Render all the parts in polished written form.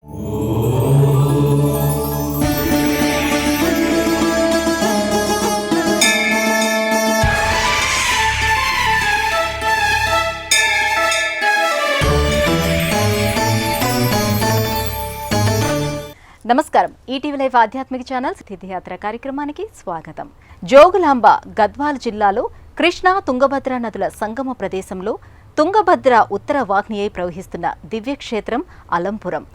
నమస్కారం. ETV live ఆధ్యాత్మిక channel తీర్థయాత్ర కార్యక్రమానికి స్వాగతం. జోగులాంబ గద్వాల్ జిల్లాలో కృష్ణా తుంగభద్ర నదుల సంగమ ప్రదేశంలో తుంగభద్ర ఉత్తర వాహినియై ప్రవహిస్తున్న దివ్యక్షేత్రం అలంపురం.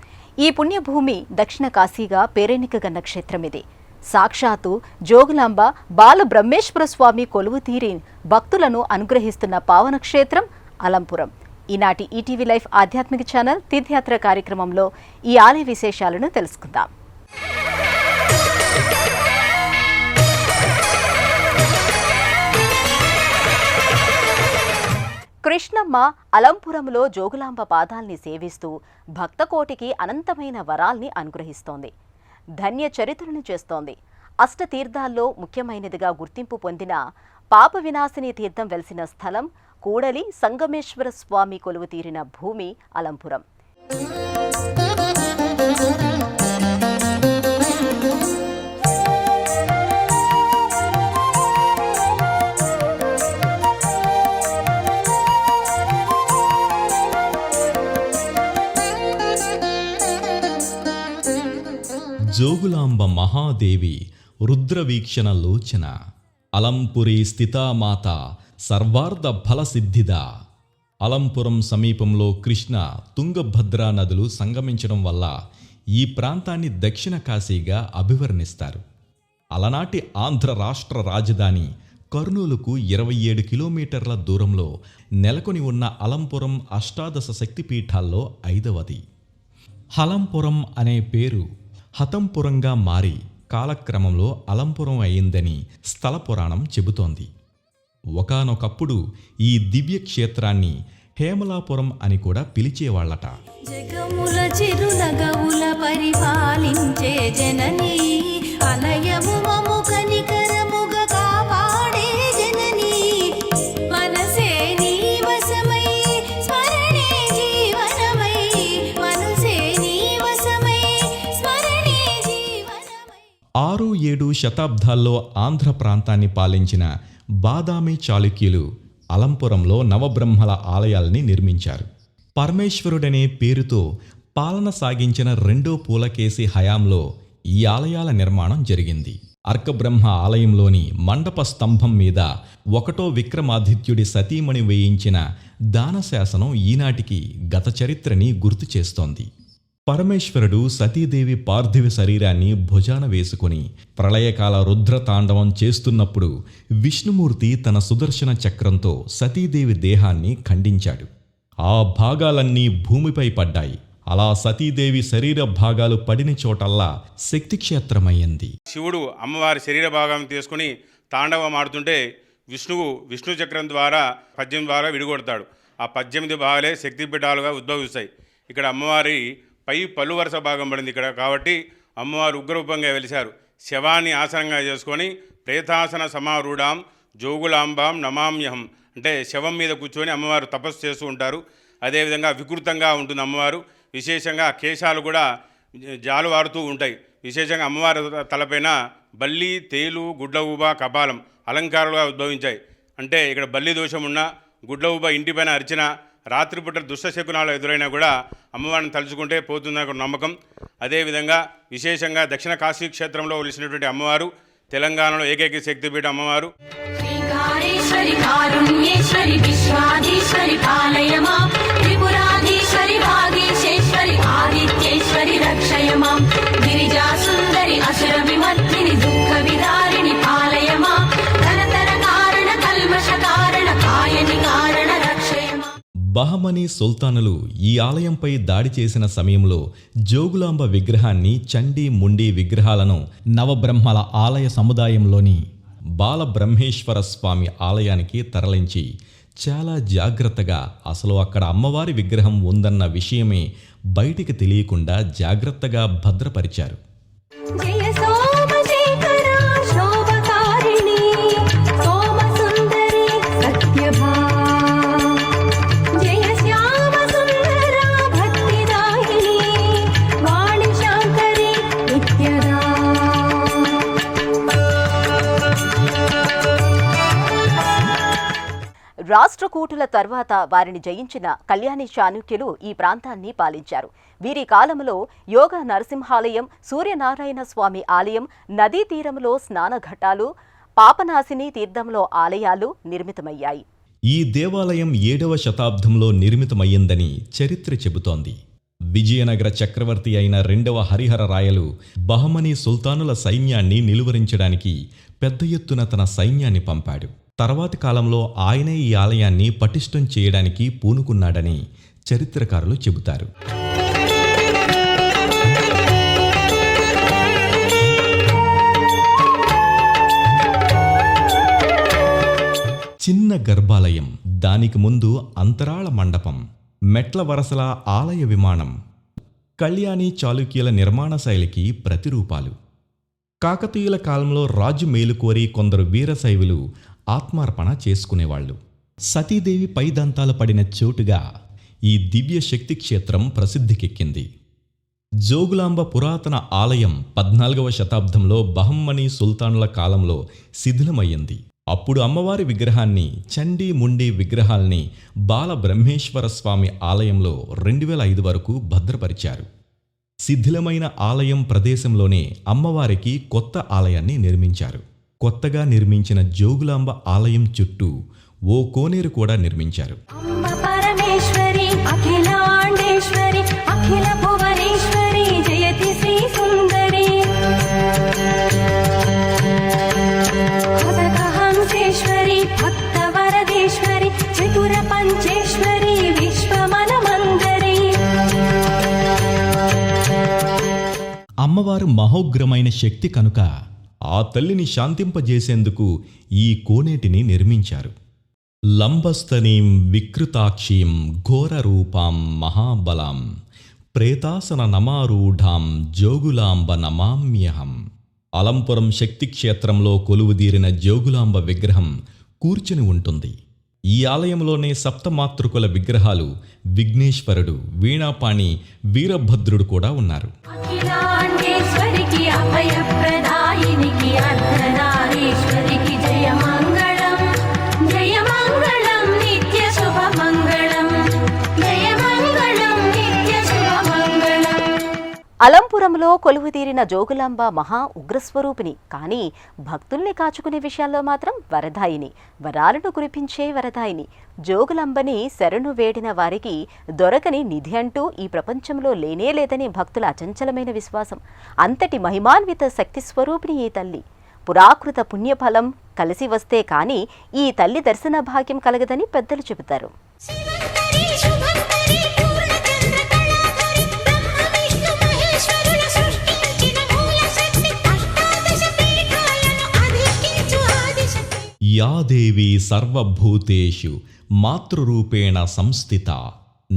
ఈ పుణ్యభూమి దక్షిణ కాశీగా పేరెన్నికగన్న క్షేత్రం ఇది. సాక్షాత్తు జోగులాంబ బాలబ్రహ్మేశ్వర స్వామి కొలువుతీరి భక్తులను అనుగ్రహిస్తున్న పావన క్షేత్రం అలంపురం. ఈనాటి ఈటీవీ లైఫ్ ఆధ్యాత్మిక ఛానల్ తీర్థయాత్ర కార్యక్రమంలో ఈ ఆలయ విశేషాలను తెలుసుకుందాం. కృష్ణమ్మ అలంపురంలో జోగులాంబ పాదాల్ని సేవిస్తూ భక్తకోటికి అనంతమైన వరాల్ని అనుగ్రహిస్తోంది. ధన్య చరిత్రను చేస్తోంది. అష్టతీర్థాల్లో ముఖ్యమైనదిగా గుర్తింపు పొందిన పాప వినాశిని తీర్థం వెలిసిన స్థలం కూడలి సంగమేశ్వర స్వామి కొలువు తీరిన భూమి అలంపురం. జోగులాంబ మహాదేవి రుద్రవీక్షణ లోచన అలంపురి స్థితామాత సర్వార్థ ఫలసిద్ధిద. అలంపురం సమీపంలో కృష్ణ తుంగభద్రా నదులు సంగమించడం వల్ల ఈ ప్రాంతాన్ని దక్షిణ కాశీగా అభివర్ణిస్తారు. అలనాటి ఆంధ్ర రాష్ట్ర రాజధాని కర్నూలుకు 27 కిలోమీటర్ల దూరంలో నెలకొని ఉన్న అలంపురం అష్టాదశ శక్తిపీఠాల్లో 5వది. హలంపురం అనే పేరు హతంపురంగా మారి కాలక్రమంలో అలంపురం అయిందని స్థల పురాణం చెబుతోంది. ఒకానొకప్పుడు ఈ దివ్య క్షేత్రాన్ని హేమలాపురం అని కూడా పిలిచేవాళ్లట. జగముల చిరునగవుల పరిపాలించే జననీ అలయము మము కనికరముగ కాపాడే జననీ మనసే నీ వశమై స్మరణే జీవనమై మనసే నీ వశమై స్మరణే జీవనమై. 6-7 శతాబ్దాల్లో ఆంధ్ర ప్రాంతాన్ని పాలించిన బాదామి చాళుక్యులు అలంపురంలో నవబ్రహ్మల ఆలయాల్ని నిర్మించారు. పరమేశ్వరుడనే పేరుతో పాలన సాగించిన 2వ పూలకేసి హయాంలో ఈ ఆలయాల నిర్మాణం జరిగింది. అర్కబ్రహ్మ ఆలయంలోని మండప స్తంభం మీద 1వ విక్రమాదిత్యుడి సతీమణి వేయించిన దానశాసనం ఈనాటికి గత చరిత్రని గుర్తు చేస్తోంది. పరమేశ్వరుడు సతీదేవి పార్థివ శరీరాన్ని భుజాన వేసుకుని ప్రళయకాల రుద్రతాండవం చేస్తున్నప్పుడు విష్ణుమూర్తి తన సుదర్శన చక్రంతో సతీదేవి దేహాన్ని ఖండించాడు. ఆ భాగాలన్నీ భూమిపై పడ్డాయి. అలా సతీదేవి శరీర భాగాలు పడిన చోటల్లా శక్తిక్షేత్రమయ్యింది. శివుడు అమ్మవారి శరీర భాగం తీసుకుని తాండవం ఆడుతుంటే విష్ణు చక్రం ద్వారా 18 ద్వారా విడిగొడతాడు. ఆ 18 భాగాలే శక్తిపీఠాలుగా ఉద్భవిస్తాయి. ఇక్కడ అమ్మవారి పై పలు వరుస భాగం పడింది ఇక్కడ కాబట్టి అమ్మవారు ఉగ్రరూపంగా వెలిశారు. శవాన్ని ఆసనంగా చేసుకొని ప్రేతాసన సమారూఢాం జోగులాంబాం నమామ్యహం అంటే శవం మీద కూర్చొని అమ్మవారు తపస్సు చేస్తూ ఉంటారు. అదేవిధంగా వికృతంగా ఉంటుంది అమ్మవారు. విశేషంగా కేశాలు కూడా జాలువారుతూ ఉంటాయి. విశేషంగా అమ్మవారి తలపైన బల్లి, తేలు, గుడ్ల ఊబ, కపాలం అలంకారాలుగా ఉద్భవించాయి. అంటే ఇక్కడ బల్లి దోషం ఉన్నా, గుడ్ల ఊబ ఇంటిపైన అరిచిన, రాత్రిపూట దుష్టశకునాలు ఎదురైనా కూడా అమ్మవారిని తలుచుకుంటే పోతుందన్న నమ్మకం. అదేవిధంగా విశేషంగా దక్షిణ కాశీ క్షేత్రంలో వెలిసినటువంటి అమ్మవారు తెలంగాణలో ఏకైక శక్తిపీఠ అమ్మవారు. బహమనీ సుల్తానులు ఈ ఆలయంపై దాడి చేసిన సమయంలో జోగులాంబ విగ్రహాన్ని, చండీ ముండి విగ్రహాలను నవబ్రహ్మల ఆలయ సముదాయంలోని బాలబ్రహ్మేశ్వర స్వామి ఆలయానికి తరలించి చాలా జాగ్రత్తగా అసలు అక్కడ అమ్మవారి విగ్రహం ఉందన్న విషయమే బయటికి తెలియకుండా జాగ్రత్తగా భద్రపరిచారు. రాష్ట్రకూటుల తర్వాత వారిని జయించిన కళ్యాణి చాళుక్యులు ఈ ప్రాంతాన్ని పాలించారు. వీరి కాలంలో యోగ నరసింహాలయం, సూర్యనారాయణ స్వామి ఆలయం, నదీ తీరంలో స్నానఘట్టాలు, పాపనాశిని తీర్థంలో ఆలయాలు నిర్మితమయ్యాయి. ఈ దేవాలయం 7వ శతాబ్దంలో నిర్మితమయ్యిందని చరిత్ర చెబుతోంది. విజయనగర చక్రవర్తి అయిన 2వ హరిహర రాయలు బహమనీ సుల్తానుల సైన్యాన్ని నిలువరించడానికి పెద్ద ఎత్తున తన సైన్యాన్ని పంపాడు. తర్వాతి కాలంలో ఆయనే ఈ ఆలయాన్ని పటిష్టం చేయడానికి పూనుకున్నాడని చరిత్రకారులు చెబుతారు. చిన్న గర్భాలయం, దానికి ముందు అంతరాళ మండపం, మెట్ల వరసల ఆలయ విమానం కళ్యాణి చాళుక్యుల నిర్మాణ శైలికి ప్రతిరూపాలు. కాకతీయుల కాలంలో రాజు మేలుకోరి కొందరు వీరశైవులు ఆత్మార్పణ చేసుకునేవాళ్లు. సతీదేవి పైదంతాలు పడిన చోటుగా ఈ దివ్య శక్తి క్షేత్రం ప్రసిద్ధికెక్కింది. జోగులాంబ పురాతన ఆలయం 14వ శతాబ్దంలో బహమ్మనీ సుల్తానుల కాలంలో శిథిలమయ్యింది. అప్పుడు అమ్మవారి విగ్రహాన్ని, చండీ ముండీ విగ్రహాల్ని బాల బ్రహ్మేశ్వర స్వామి ఆలయంలో 2005 వరకు భద్రపరిచారు. శిథిలమైన ఆలయం ప్రదేశంలోనే అమ్మవారికి కొత్త ఆలయాన్ని నిర్మించారు. కొత్తగా నిర్మించిన జోగులాంబ ఆలయం చుట్టూ ఓ కోనేరు కూడా నిర్మించారు. అమ్మ పరమేశ్వరి, అఖిలాండేశ్వరి, అఖిల భువనేశ్వరి, జయతి శ్రీ సుందరి. హంసేశ్వరి, భక్త వరదేశ్వరి, చతుర పంచేశ్వరి, విశ్వమనమందరి. అమ్మవారు మహోగ్రమైన శక్తి కనుక ఆ తల్లిని శాంతింపజేసేందుకు ఈ కోనేటిని నిర్మించారు. లంబస్తనీం వికృతాక్షీం ఘోరరూపాం మహాబలాం ప్రేతాసన నమారూఢాం జోగులాంబ నమామ్యహం. అలంపురం శక్తి క్షేత్రంలో కొలువుదీరిన జోగులాంబ విగ్రహం కూర్చుని ఉంటుంది. ఈ ఆలయంలోనే సప్తమాతృకుల విగ్రహాలు విఘ్నేశ్వరుడు, వీణాపాణి, వీరభద్రుడు కూడా ఉన్నారు. అఖిలాండేశ్వరికి, అభయప్రదాయినికి, అర్ధనారీశ్వరికి జయమంగళం, జయమంగళం, నిత్య శుభమంగళం, జయమంగళం, నిత్య శుభమంగళం. అలంపురంలో కొలువుదీరిన జోగులాంబ మహా ఉగ్రస్వరూపిణి, కానీ భక్తుల్ని కాచుకునే విషయాల్లో మాత్రం వరదాయిని, వరాలను కురిపించే వరదాయిని. జోగులాంబని శరణు వేడిన వారికి దొరకని నిధి అంటూ ఈ ప్రపంచంలో లేనేలేదని భక్తుల అచంచలమైన విశ్వాసం. అంతటి మహిమాన్విత శక్తి స్వరూపిణి ఈ తల్లి. పురాకృత పుణ్యఫలం కలిసి వస్తే కానీ ఈ తల్లి దర్శన భాగ్యం కలగదని పెద్దలు చెబుతారు. శివంతరి, శుభంతరి, పూర్ణచంద్ర కళాధరి, బ్రహ్మ విష్ణు మహేశ్వరుల సృష్టించిన మూల శక్తి, అష్టాదశ పీఠాలను అధిష్ఠించు ఆదిశక్తి. యా దేవి సర్వభూతేషు మాతృరూపేణ సంస్థిత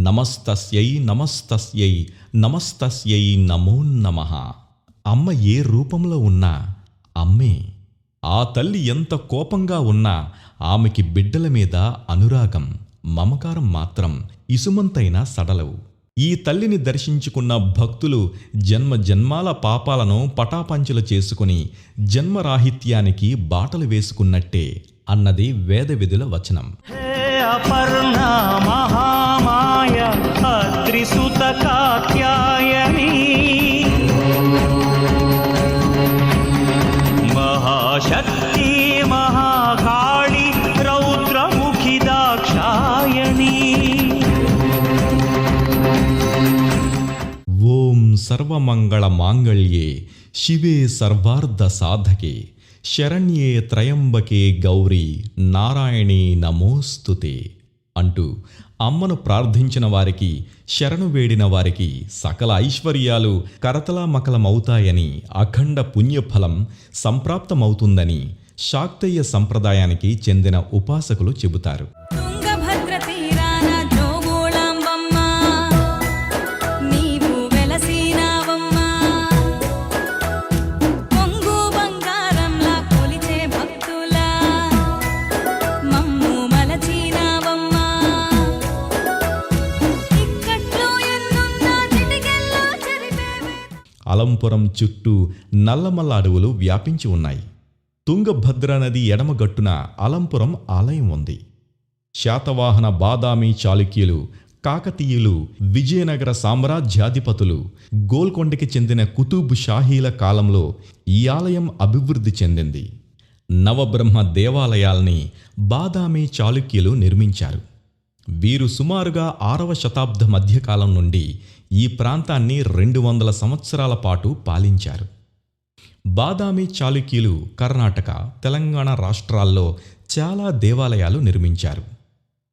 నమస్తస్యై నమస్తస్యై నమస్తస్యై నమో నమః. అమ్మ ఏ రూపంలో ఉన్నా అమ్మే. ఆ తల్లి ఎంత కోపంగా ఉన్నా ఆమెకి బిడ్డల మీద అనురాగం, మమకారం మాత్రం ఇసుమంతైనా సడలవు. ఈ తల్లిని దర్శించుకున్న భక్తులు జన్మ జన్మాల పాపాలను పటాపంచలు చేసుకుని జన్మరాహిత్యానికి బాటలు వేసుకున్నట్టే అన్నది వేద విధుల వచనం. అపర్ణ మహామాయ అత్రిసుత కాత్యాయని మహాశక్తి మహాకాళి రౌద్రముఖి దాక్షాయణి. ఓం సర్వమంగళ మాంగళ్యే శివే సర్వార్ధ సాధకే శరణ్యే త్రయంబకే గౌరీ నారాయణీ నమోస్తుతే అంటూ అమ్మను ప్రార్థించిన వారికి, శరణు వేడిన వారికి సకల ఐశ్వర్యాలు కరతలామకలమవుతాయని, అఖండ పుణ్యఫలం సంప్రాప్తమవుతుందని శాక్తేయ సంప్రదాయానికి చెందిన ఉపాసకులు చెబుతారు. తుంగభద్ర తీరాన జోగులాంబమ్మ, నీవు వెలసినావమ్మ, కొంగు బంగారంలా కొలిచే భక్తుల మమ్ము మలచినావమ్మ. ఇక్కట్లో ఎన్నున్నా చిటికెల్లో చెరిపేవే. అలంపురం చుట్టూ నల్లమల్ల అడవులు వ్యాపించి ఉన్నాయి. తుంగభద్ర నది ఎడమగట్టున అలంపురం ఆలయం ఉంది. శాతవాహన బాదామి చాళుక్యులు, కాకతీయులు, విజయనగర సామ్రాజ్యాధిపతులు, గోల్కొండకి చెందిన కుతుబ్ షాహీల కాలంలో ఈ ఆలయం అభివృద్ధి చెందింది. నవబ్రహ్మ దేవాలయాల్ని బాదామి చాళుక్యులు నిర్మించారు. వీరు సుమారుగా 6వ శతాబ్ద మధ్యకాలం నుండి ఈ ప్రాంతాన్ని 200 సంవత్సరాల పాటు పాలించారు. బాదామి చాళుక్యులు కర్ణాటక, తెలంగాణ రాష్ట్రాల్లో చాలా దేవాలయాలు నిర్మించారు.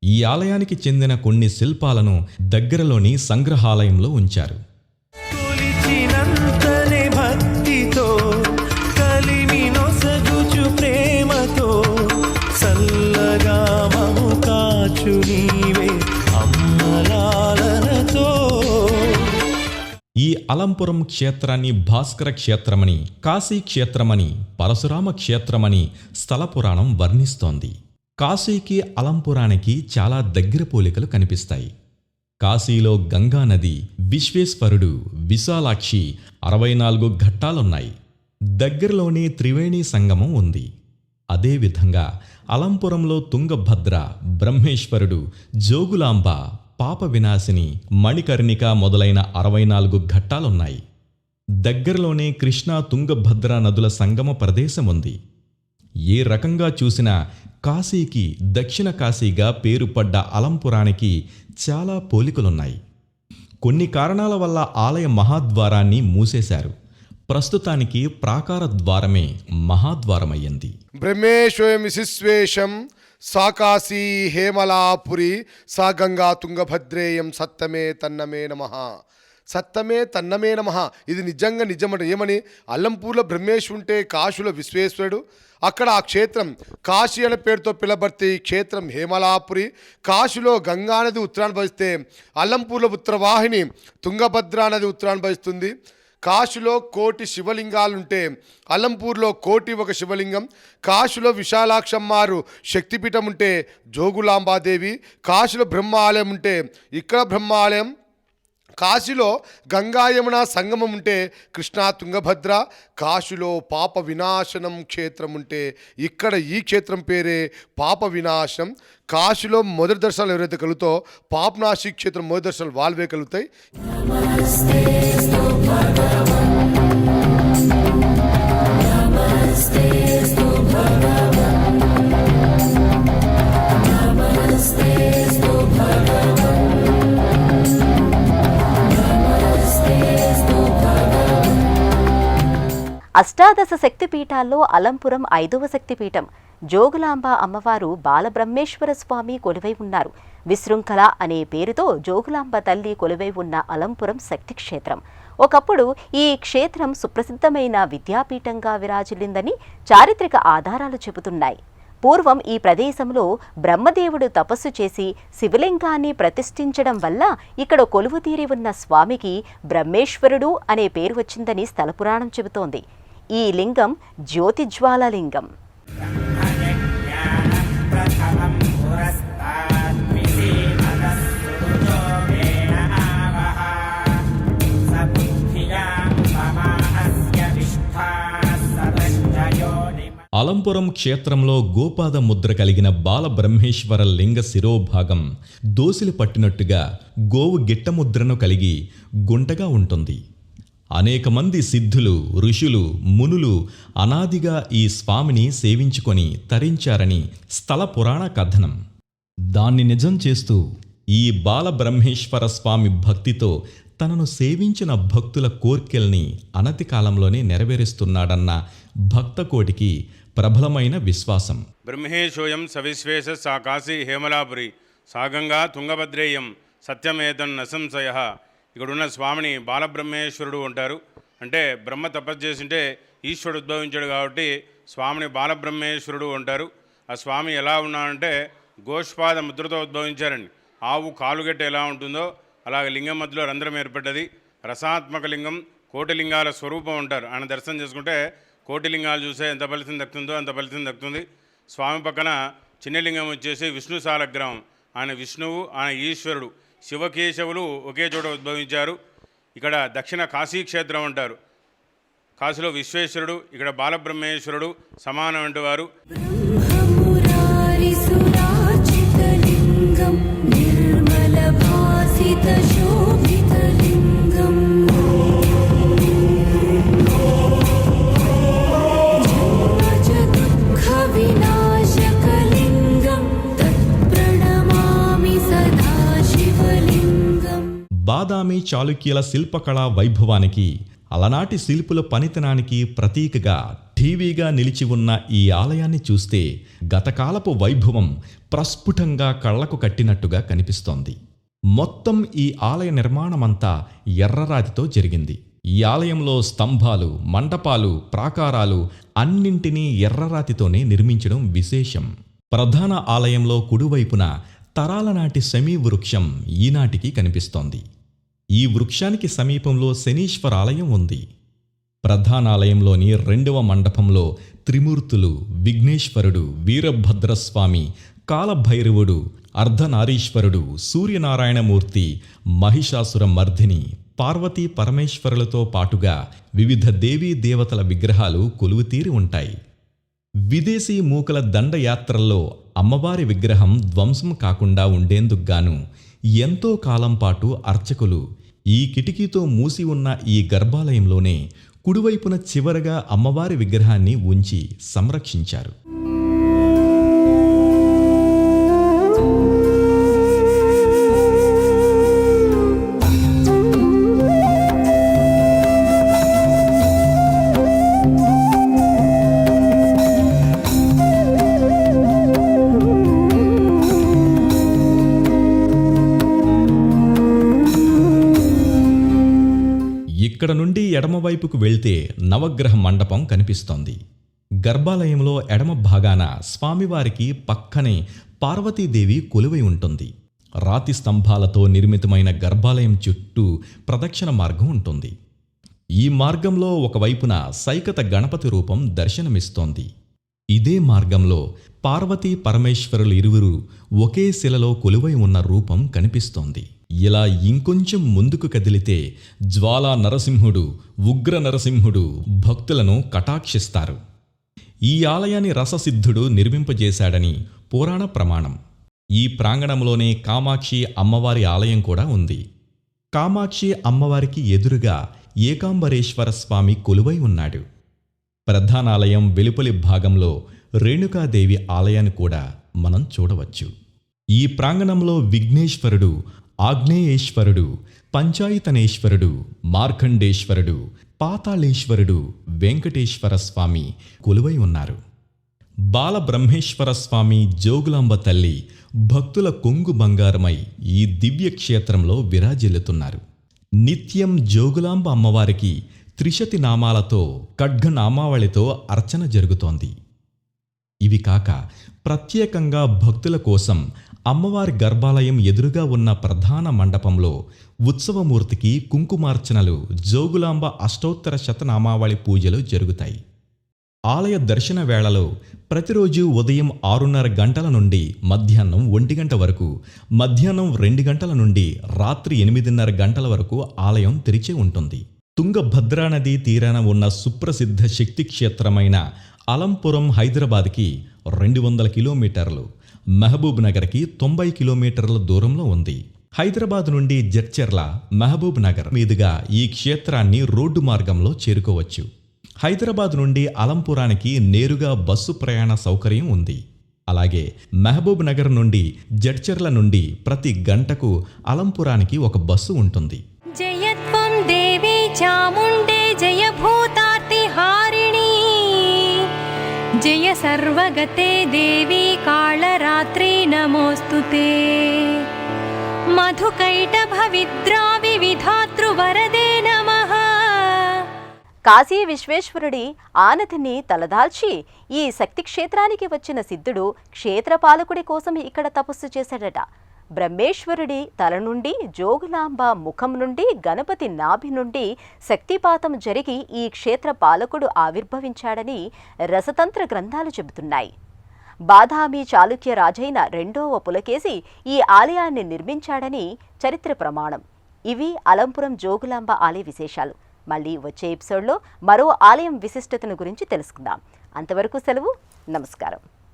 ఈ ఆలయానికి చెందిన కొన్ని శిల్పాలను దగ్గరలోని సంగ్రహాలయంలో ఉంచారు. కొలిచినంతనే భక్తితో కలిమినొసగుచు ప్రేమతో చల్లగా మము కాచు నీవే అమ్మలాలనతో. ఈ అలంపురం క్షేత్రాన్ని భాస్కర క్షేత్రమని, కాశీ క్షేత్రమని, పరశురామ క్షేత్రమని స్థల పురాణం వర్ణిస్తోంది. కాశీకి అలంపురానికి చాలా దగ్గర పోలికలు కనిపిస్తాయి. కాశీలో గంగానది, విశ్వేశ్వరుడు, విశాలాక్షి 64 ఘట్టాలున్నాయి. దగ్గరలోనే త్రివేణి సంగమం ఉంది. అదేవిధంగా అలంపురంలో తుంగభద్ర, బ్రహ్మేశ్వరుడు, జోగులాంబ, పాప వినాశిని, మణికర్ణిక మొదలైన 64 ఘట్టాలున్నాయి. దగ్గరలోనే కృష్ణా తుంగభద్ర నదుల సంగమ ప్రదేశం ఉంది. ఏ రకంగా చూసినా కాశీకి దక్షిణ కాశీగా పేరుపడ్డ అలంపురానికి చాలా పోలికలున్నాయి. కొన్ని కారణాల వల్ల ఆలయ మహాద్వారాన్ని మూసేశారు. ప్రస్తుతానికి ప్రాకార ద్వారమే మహాద్వారమయ్యింది. బ్రహ్మేశ్వరం విశిశ్వేశం సా కాశీ హేమలాపురి సా గంగా తుంగభద్రేయం సత్తమే తన్నమే నమః. సత్తమే తన్నమే నమః. ఇది నిజంగా నిజమట. ఏమని? అల్లంపూర్లో బ్రహ్మేశ్వరుడు ఉంటే కాశీలో విశ్వేశ్వరుడు. అక్కడ ఆ క్షేత్రం కాశీ అనే పేరుతో పిలబడితే ఈ క్షేత్రం హేమలాపురి. కాశీలో గంగా నది ఉత్తరాన్ని భవిస్తే అల్లంపూర్లో ఉత్తరవాహిని తుంగభద్ర నది ఉత్తరాన్ని భవిస్తుంది. కాశీలో 1,000,000 శివలింగాలుంటే అల్లంపూర్లో 1,000,001 శివలింగం. కాశీలో విశాలాక్షమ్మారు శక్తిపీఠం ఉంటే జోగులాంబాదేవి. కాశీలో బ్రహ్మ ఆలయం ఉంటే ఇక్కడ బ్రహ్మ ఆలయం. కాశీలో గంగా యమున సంగమం ఉంటే కృష్ణా తుంగభద్ర. కాశీలో పాప వినాశనం క్షేత్రం ఉంటే ఇక్కడ ఈ క్షేత్రం పేరే పాప వినాశనం. కాశీలో మొదటి దర్శనాలు ఎవరైతే కలుగుతాయో పాపనాశి క్షేత్రం మొదటి దర్శనాలు వాళ్ళవే కలుగుతాయి. అష్టాదశ శక్తిపీఠాల్లో అలంపురం 5వ శక్తిపీఠం. జోగులాంబ అమ్మవారు బాలబ్రహ్మేశ్వర స్వామి కొలువై ఉన్నారు. విశృంఖల అనే పేరుతో జోగులాంబ తల్లి కొలువై ఉన్న అలంపురం శక్తి క్షేత్రం. ఒకప్పుడు ఈ క్షేత్రం సుప్రసిద్ధమైన విద్యాపీఠంగా విరాజిల్లిందని చారిత్రక ఆధారాలు చెబుతున్నాయి. పూర్వం ఈ ప్రదేశంలో బ్రహ్మదేవుడు తపస్సు చేసి శివలింగాన్ని ప్రతిష్ఠించడం వల్ల ఇక్కడ కొలువుతీరి ఉన్న స్వామికి బ్రహ్మేశ్వరుడు అనే పేరు వచ్చిందని స్థలపురాణం చెబుతోంది. ఈ లింగం జ్యోతిజ్వాలలింగం. అలంపురం క్షేత్రంలో గోపాద ముద్ర కలిగిన బాలబ్రహ్మేశ్వర లింగ శిరోభాగం దోసిలి పట్టినట్టుగా గోవు గిట్టముద్రను కలిగి గుంటగా ఉంటుంది. అనేక మంది సిద్ధులు, ఋషులు, మునులు అనాదిగా ఈ స్వామిని సేవించుకొని తరించారని స్థల పురాణ కథనం. దాన్ని నిజం చేస్తూ ఈ బాలబ్రహ్మేశ్వర స్వామి భక్తితో తనను సేవించిన భక్తుల కోర్కెల్ని అనతి కాలంలోనే నెరవేరుస్తున్నాడన్న భక్తకోటికి ప్రబలమైన విశ్వాసం. బ్రహ్మేశోయం సవిశ్వేశ సా కాశీ హేమలాపురి సాగంగా తుంగభద్రేయం సత్యమేతన్ నసంశయ. ఇక్కడున్న స్వామిని బాలబ్రహ్మేశ్వరుడు అంటారు. అంటే బ్రహ్మ తపస్సు చేసింటే ఈశ్వరుడు ఉద్భవించాడు కాబట్టి స్వామిని బాలబ్రహ్మేశ్వరుడు అంటారు. ఆ స్వామి ఎలా ఉన్నాడంటే గోష్పాద ముద్రతో ఉద్భవించారండి. ఆవు కాలుగట్ట ఎలా ఉంటుందో అలాగే లింగం మధ్యలో రంధ్రం ఏర్పడ్డది. రసాత్మక లింగం, కోటిలింగాల స్వరూపం అంటారు. ఆయన దర్శనం చేసుకుంటే కోటిలింగాలు చూసే ఎంత ఫలితం దక్కుతుందో అంత ఫలితం దక్కుతుంది. స్వామి పక్కన చిన్నలింగం వచ్చేసి విష్ణు సాలగ్రామం. ఆయన విష్ణువు, ఆయన ఈశ్వరుడు, శివకేశవులు ఒకే చోట ఉద్భవించారు. ఇక్కడ దక్షిణ కాశీ క్షేత్రం అంటారు. కాశీలో విశ్వేశ్వరుడు, ఇక్కడ బాలబ్రహ్మేశ్వరుడు సమానం అంటువారు. బ్రహ్మమురారి సురాచితలి బాదామి చాళుక్యుల శిల్పకళా వైభవానికి, అలనాటి శిల్పుల పనితనానికి ప్రతీకగా ఠీవీగా నిలిచి ఉన్న ఈ ఆలయాన్ని చూస్తే గతకాలపు వైభవం ప్రస్ఫుటంగా కళ్లకు కట్టినట్టుగా కనిపిస్తోంది. మొత్తం ఈ ఆలయ నిర్మాణమంతా ఎర్రరాతితో జరిగింది. ఈ ఆలయంలో స్తంభాలు, మండపాలు, ప్రాకారాలు అన్నింటినీ ఎర్రరాతితోనే నిర్మించడం విశేషం. ప్రధాన ఆలయంలో కుడివైపున తరాల నాటి శమీ వృక్షం ఈనాటికి కనిపిస్తోంది. ఈ వృక్షానికి సమీపంలో శనీశ్వర ఆలయం ఉంది. ప్రధానాలయంలోని 2వ మండపంలో త్రిమూర్తులు, విఘ్నేశ్వరుడు, వీరభద్రస్వామి, కాలభైరవుడు, అర్ధనారీశ్వరుడు, సూర్యనారాయణమూర్తి, మహిషాసుర మర్దిని, పార్వతీ పరమేశ్వరులతో పాటుగా వివిధ దేవీ దేవతల విగ్రహాలు కొలువుతీరి ఉంటాయి. విదేశీ మూకల దండయాత్రల్లో అమ్మవారి విగ్రహం ధ్వంసం కాకుండా ఉండేందుకుగాను ఎంతో కాలం పాటు అర్చకులు ఈ కిటికీతో మూసి ఉన్న ఈ గర్భాలయంలోనే కుడివైపున చివరగా అమ్మవారి విగ్రహాన్ని ఉంచి సంరక్షించారు. ఇక్కడ నుండి ఎడమవైపుకు వెళ్తే నవగ్రహ మండపం కనిపిస్తోంది. గర్భాలయంలో ఎడమ భాగాన స్వామివారికి పక్కనే పార్వతీదేవి కొలువై ఉంటుంది. రాతి స్తంభాలతో నిర్మితమైన గర్భాలయం చుట్టూ ప్రదక్షిణ మార్గం ఉంటుంది. ఈ మార్గంలో ఒకవైపున సైకత గణపతి రూపం దర్శనమిస్తోంది. ఇదే మార్గంలో పార్వతీ పరమేశ్వరులు ఇరువురు ఒకే శిలలో కొలువై ఉన్న రూపం కనిపిస్తోంది. ఇలా ఇంకొంచెం ముందుకు కదిలితే జ్వాలా నరసింహుడు, ఉగ్ర నరసింహుడు భక్తులను కటాక్షిస్తారు. ఈ ఆలయాన్ని రససిద్ధుడు నిర్మింపజేశాడని పురాణ ప్రమాణం. ఈ ప్రాంగణంలోనే కామాక్షి అమ్మవారి ఆలయం కూడా ఉంది. కామాక్షి అమ్మవారికి ఎదురుగా ఏకాంబరేశ్వర స్వామి కొలువై ఉన్నాడు. ప్రధానాలయం వెలుపలి భాగంలో రేణుకాదేవి ఆలయాన్ని కూడా మనం చూడవచ్చు. ఈ ప్రాంగణంలో విఘ్నేశ్వరుడు, ఆగ్నేయేశ్వరుడు, పంచాయతనేశ్వరుడు, మార్కండేశ్వరుడు, పాతాళేశ్వరుడు, వెంకటేశ్వర స్వామి కొలువై ఉన్నారు. బాలబ్రహ్మేశ్వర స్వామి, జోగులాంబ తల్లి భక్తుల కొంగు బంగారమై ఈ దివ్య క్షేత్రంలో విరాజిల్లుతున్నారు. నిత్యం జోగులాంబ అమ్మవారికి త్రిశతి నామాలతో, ఖడ్గనామావళితో అర్చన జరుగుతోంది. ఇవి కాక ప్రత్యేకంగా భక్తుల కోసం అమ్మవారి గర్భాలయం ఎదురుగా ఉన్న ప్రధాన మండపంలో ఉత్సవమూర్తికి కుంకుమార్చనలు, జోగులాంబ అష్టోత్తర శతనామావళి పూజలు జరుగుతాయి. ఆలయ దర్శన వేళలో ప్రతిరోజు ఉదయం 6:30 గంటల నుండి మధ్యాహ్నం 1 గంట వరకు, మధ్యాహ్నం 2 గంటల నుండి రాత్రి 8:30 గంటల వరకు ఆలయం తెరిచే ఉంటుంది. తుంగభద్రా నదీ తీరాన ఉన్న సుప్రసిద్ధ శక్తి క్షేత్రమైన అలంపురం హైదరాబాద్కి 200 కిలోమీటర్లు, మహబూబ్ నగర్కి 90 కిలోమీటర్ల దూరంలో ఉంది. హైదరాబాద్ నుండి జడ్చర్ల, మహబూబ్ నగర్ మీదుగా ఈ క్షేత్రాన్ని రోడ్డు మార్గంలో చేరుకోవచ్చు. హైదరాబాద్ నుండి అలంపురానికి నేరుగా బస్సు ప్రయాణ సౌకర్యం ఉంది. అలాగే మహబూబ్ నగర్ నుండి జడ్చర్ల నుండి ప్రతి గంటకు అలంపురానికి ఒక బస్సు ఉంటుంది. జయత్వం దేవి చాముండే జయ భూతార్తిహారిణి జయ సర్వగతే దేవి కాళరాత్రి నమోస్తుతే మధుకైటభవిద్రావి విధాతృవరదే నమః. కాశీ విశ్వేశ్వరుడి ఆనతిని తలదాల్చి ఈ శక్తి క్షేత్రానికి వచ్చిన సిద్ధుడు క్షేత్రపాలకుడి కోసం ఇక్కడ తపస్సు చేశాడట. బ్రహ్మేశ్వరుడి తల నుండి, జోగులాంబ ముఖం నుండి, గణపతి నాభి నుండి శక్తిపాతం జరిగి ఈ క్షేత్ర పాలకుడు ఆవిర్భవించాడని రసతంత్ర గ్రంథాలు చెబుతున్నాయి. బాదామి చాళుక్య రాజైన 2వ పులకేసి ఈ ఆలయాన్ని నిర్మించాడని చరిత్ర ప్రమాణం. ఇవి అలంపురం జోగులాంబ ఆలయ విశేషాలు. మళ్ళీ వచ్చే ఎపిసోడ్లో మరో ఆలయం విశిష్టతను గురించి తెలుసుకుందాం. అంతవరకు సెలవు. నమస్కారం.